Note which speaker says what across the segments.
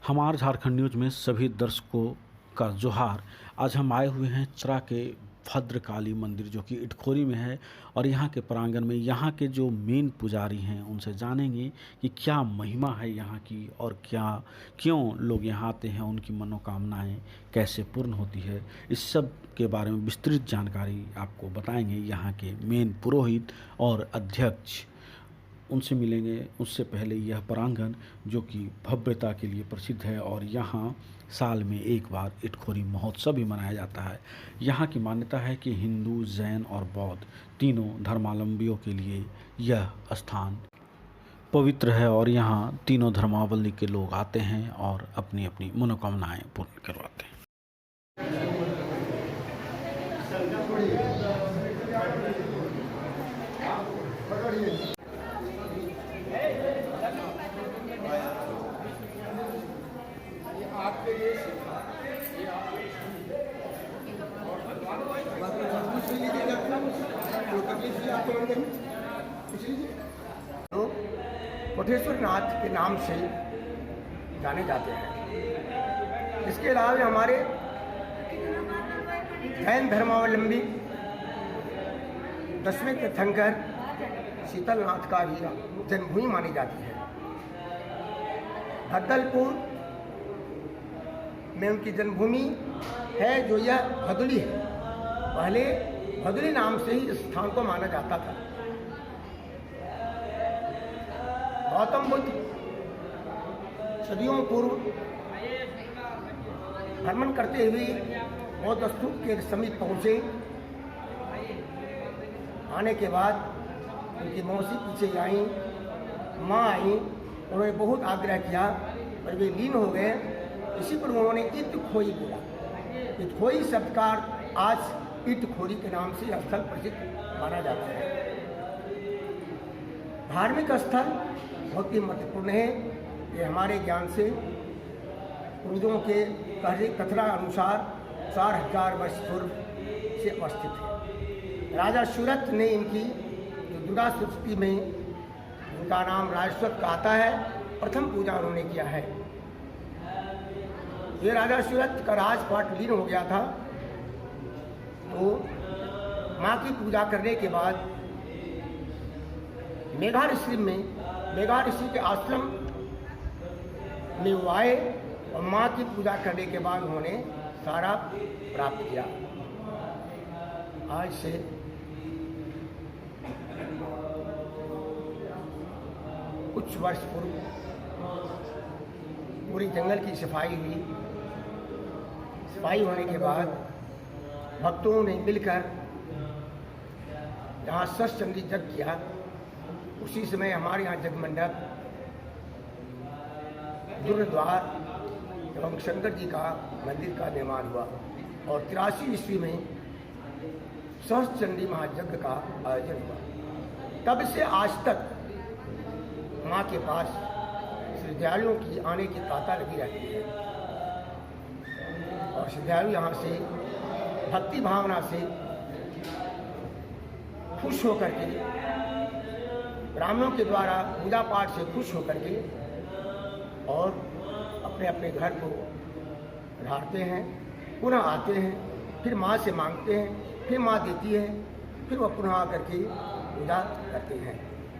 Speaker 1: हमारे झारखंड न्यूज में सभी दर्शकों का जोहार। आज हम आए हुए हैं चरा के भद्रकाली मंदिर जो कि इटखोरी में है और यहाँ के प्रांगण में यहाँ के जो मेन पुजारी हैं उनसे जानेंगे कि क्या महिमा है यहाँ की और क्यों लोग यहाँ आते हैं, उनकी मनोकामनाएं कैसे पूर्ण होती है। इस सब के बारे में विस्तृत जानकारी आपको बताएंगे यहाँ के मेन पुरोहित और अध्यक्ष। उनसे मिलेंगे। उससे पहले यह प्रांगण जो कि भव्यता के लिए प्रसिद्ध है और यहाँ साल में एक बार इटखोरी महोत्सव भी मनाया जाता है। यहाँ की मान्यता है कि हिंदू, जैन और बौद्ध तीनों धर्मावलंबियों के लिए यह स्थान पवित्र है और यहाँ तीनों धर्मावलंबी के लोग आते हैं और अपनी अपनी मनोकामनाएं पूर्ण करवाते हैं।
Speaker 2: तो कोटेश्वर नाथ के नाम से जाने जाते हैं। इसके अलावा हमारे जैन धर्मावलंबी 10वें तीर्थंकर शीतलनाथ का भी जन्मभूमि मानी जाती है। भद्दलपुर में उनकी जन्मभूमि है जो यह भदुली है। पहले भदुली नाम से ही इस स्थान को माना जाता था। गौतम बुद्ध सदियों पूर्व भ्रमण करते हुए बौद्ध स्तूप के समीप पहुँचे। आने के बाद उनकी मौसी पीछे आई, माँ आई, उन्होंने बहुत आग्रह किया और वे लीन हो गए। इसी पर उन्होंने इटखोरी बोला। इटखोरी शब्द का आज इटखोरी के नाम से यह स्थल प्रसिद्ध माना जाता है। धार्मिक स्थल बहुत ही महत्वपूर्ण है। ये हमारे ज्ञान से पूर्वजों के कथना अनुसार 4000 वर्ष पूर्व से अवस्थित है। राजा सूरत ने इनकी जो दुर्गा स्तुति में उनका नाम राजस्वत का आता है, प्रथम पूजा उन्होंने किया है। ये राजा सूरत का राजपाट लीन हो गया था, तो माँ की पूजा करने के बाद मेघा ऋषि के आश्रम में वो आए और माँ की पूजा करने के बाद उन्होंने सारा प्राप्त किया। आज से कुछ वर्ष पूर्व पूरी जंगल की सफाई हुई। सफाई होने के बाद भक्तों ने मिलकर यहाँ सतचंडी यज्ञ किया। उसी समय हमारे यहाँ जगमंडप, गुरुद्वार एवं शंकर जी का मंदिर का निर्माण हुआ और 83 ईस्वी में सहस्त्रचंडी महायज्ञ का आयोजन हुआ। तब से आज तक माँ के पास श्रद्धालुओं की आने की तांता लगी रहती है और श्रद्धालु यहाँ से भक्ति भावना से खुश होकर के, ब्राह्मणों के द्वारा पूजा पाठ से खुश होकर के और अपने अपने घर को पधारते हैं, पुनः आते हैं, फिर माँ से मांगते हैं, फिर माँ देती है, फिर वह पुनः आकर के पूजा करते हैं।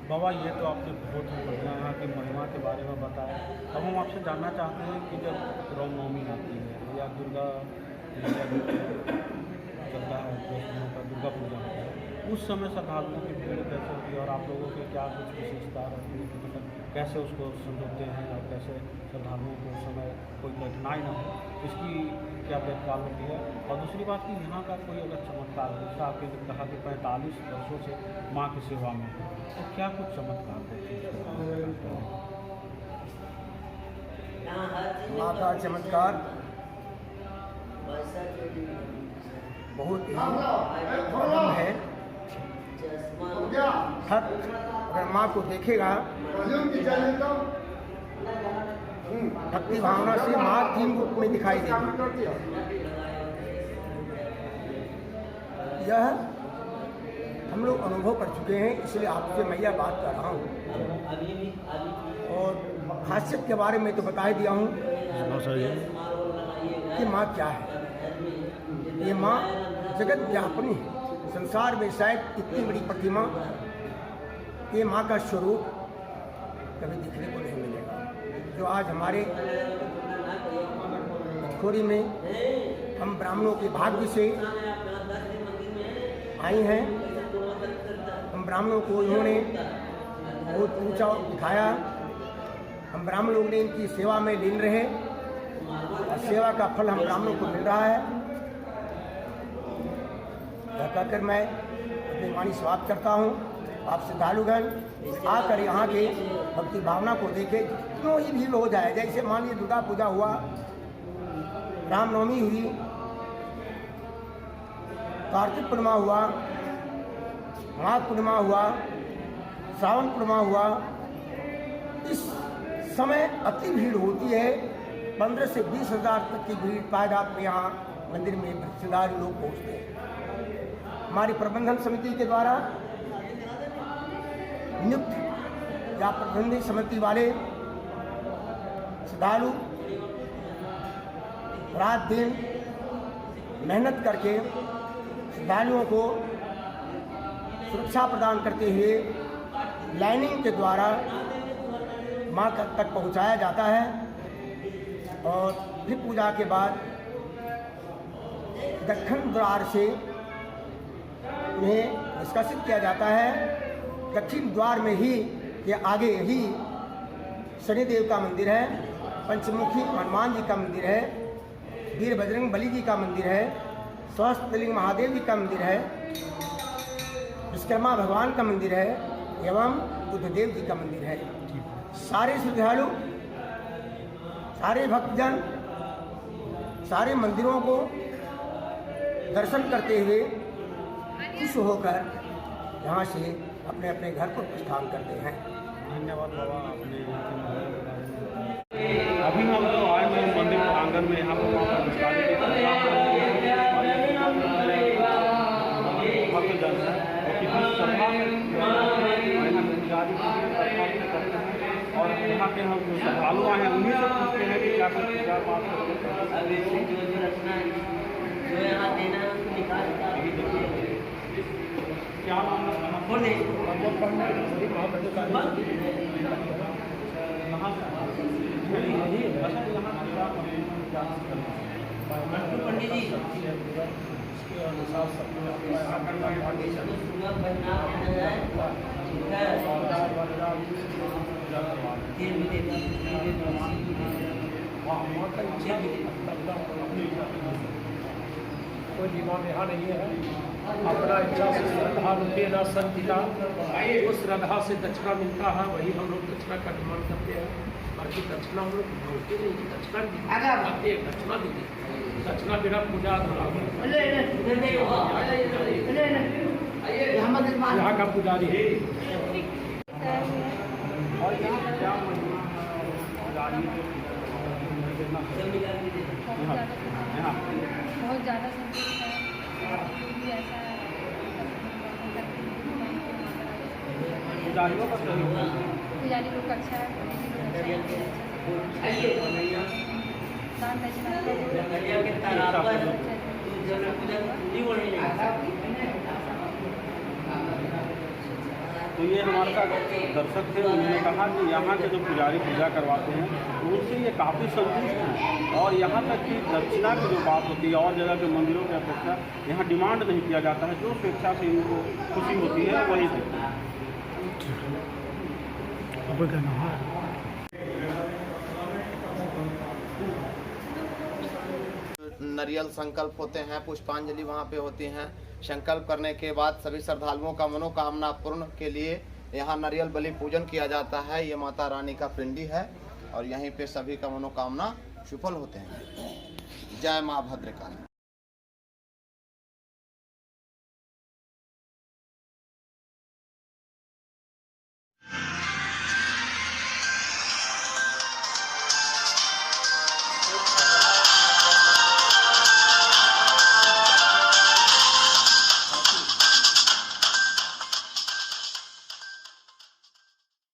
Speaker 1: बाबा, ये तो आपने बहुत ही बढ़िया यहाँ की महिमा के बारे में बताया। अब हम आपसे जानना चाहते हैं कि जब रामनवमी आती है या दुर्गा चलता है, दुर्गा पूजा होता है, उस समय श्रद्धालुओं की भीड़ कैसे होती है और आप लोगों की क्या कुछ विशेषता रहती है कि मतलब कैसे उसको संजोते हैं और कैसे श्रद्धालुओं को उस समय कोई कठिनाई न हो, इसकी क्या देखभाल होती है। और दूसरी बात कि यहाँ का कोई अगर चमत्कार है, जैसा आपने कहा कि 45 वर्षों से माँ की सेवा में, तो क्या कुछ चमत्कार होते हैं?
Speaker 2: माँ का चमत्कार बहुत ही है। भक्त अगर माँ को देखेगा भक्ति भावना से माँ 3 रूप में दिखाई देगी। यह हम लोग अनुभव कर चुके हैं, इसलिए आपसे मैं यह बात कर रहा हूँ। और खासियत के बारे में तो बता ही दिया हूँ। कि माँ क्या है। ये माँ जगत व्यापिनी है। संसार में शायद इतनी बड़ी प्रतिमा, ये माँ का स्वरूप कभी दिखने को नहीं मिलेगा। जो आज हमारे खोरी में हम ब्राह्मणों के भाग्य से आई हैं, हम ब्राह्मणों को इन्होंने बहुत ऊंचा उठाया। हम ब्राह्मण लोग ने इनकी सेवा में लीन रहे और सेवा का फल हम ब्राह्मणों को मिल रहा है। यह कहकर मैं अपनी वाणी समाप्त करता हूँ। आप श्रद्धालुगण आकर यहाँ के भक्ति भावना को देखें। जितनों ही भीड़ हो जाए, जैसे मान लीजिए दुर्गा पूजा हुआ, रामनवमी हुई, कार्तिक पूर्णिमा हुआ, माघ पूर्णिमा हुआ, श्रावण पूर्णिमा हुआ, इस समय अति भीड़ होती है। 15 से 20 हज़ार तक की भीड़ पायदात में यहाँ मंदिर में श्रद्धालु लोग पहुँचते हैं। हमारी प्रबंधन समिति के द्वारा नियुक्त या प्रबंधन समिति वाले श्रद्धालु रात दिन मेहनत करके श्रद्धालुओं को सुरक्षा प्रदान करते हुए लाइनिंग के द्वारा माँ तक पहुँचाया जाता है और फिर पूजा के बाद दक्षिण द्वार से उन्हें निष्कासित किया जाता है। दक्षिण द्वार में ही के आगे ही शनिदेव का मंदिर है, पंचमुखी हनुमान जी का मंदिर है, वीर बजरंग बली जी का मंदिर है, सहस्त्रलिंग महादेव जी का मंदिर है, विश्वकर्मा भगवान का मंदिर है एवं बुद्धदेव जी का मंदिर है। सारे श्रद्धालु, सारे भक्तजन सारे मंदिरों को दर्शन करते हुए खुश होकर यहाँ से अपने अपने घर को प्रस्थान करते हैं।
Speaker 1: धन्यवाद बाबा, आपने अभी हम तो आए हैं मंदिर आंगन में। यहाँ पर भक्तजन है और यहाँ के हम जो श्रद्धालु आए हैं उन्हीं से पूछते हैं कि क्या कुछ पूजा पाठ क्या पंडित जी
Speaker 3: कोई डिमांड यहाँ नहीं है। अपना इच्छा से श्रद्धा रुपये न संचिता, वो श्रद्धा से दक्षिणा मिलता है, वही हम लोग दक्षिणा का डिमांड करते हैं। बाकी दक्षिणा हम लोग बोलते नहीं, दक्षिणा दीजिए, दक्षिणा बिना पूजा यहाँ का पुजारी है। और यहाँ क्या
Speaker 4: बहुत ज़्यादा संतुष्ट है। पुजारी लोग अच्छा है, दान
Speaker 1: तो ये हमारे साथ दर्शक थे, उन्होंने कहा कि यहाँ के जो पुजारी पूजा करवाते हैं तो उनसे ये काफ़ी संतुष्ट हैं और यहाँ तक कि दक्षिणा की जो बात होती है और जगह के मंदिरों की अपेक्षा यहाँ डिमांड नहीं किया जाता है। जो स्वेच्छा से इनको खुशी होती है वही देते हैं।
Speaker 5: नारियल संकल्प होते हैं, पुष्पांजलि वहाँ पे होती हैं। संकल्प करने के बाद सभी श्रद्धालुओं का मनोकामना पूर्ण के लिए यहाँ नारियल बलि पूजन किया जाता है। ये माता रानी का पिंडी है और यहीं पे सभी का मनोकामना सफल होते हैं। जय माँ भद्रकाली।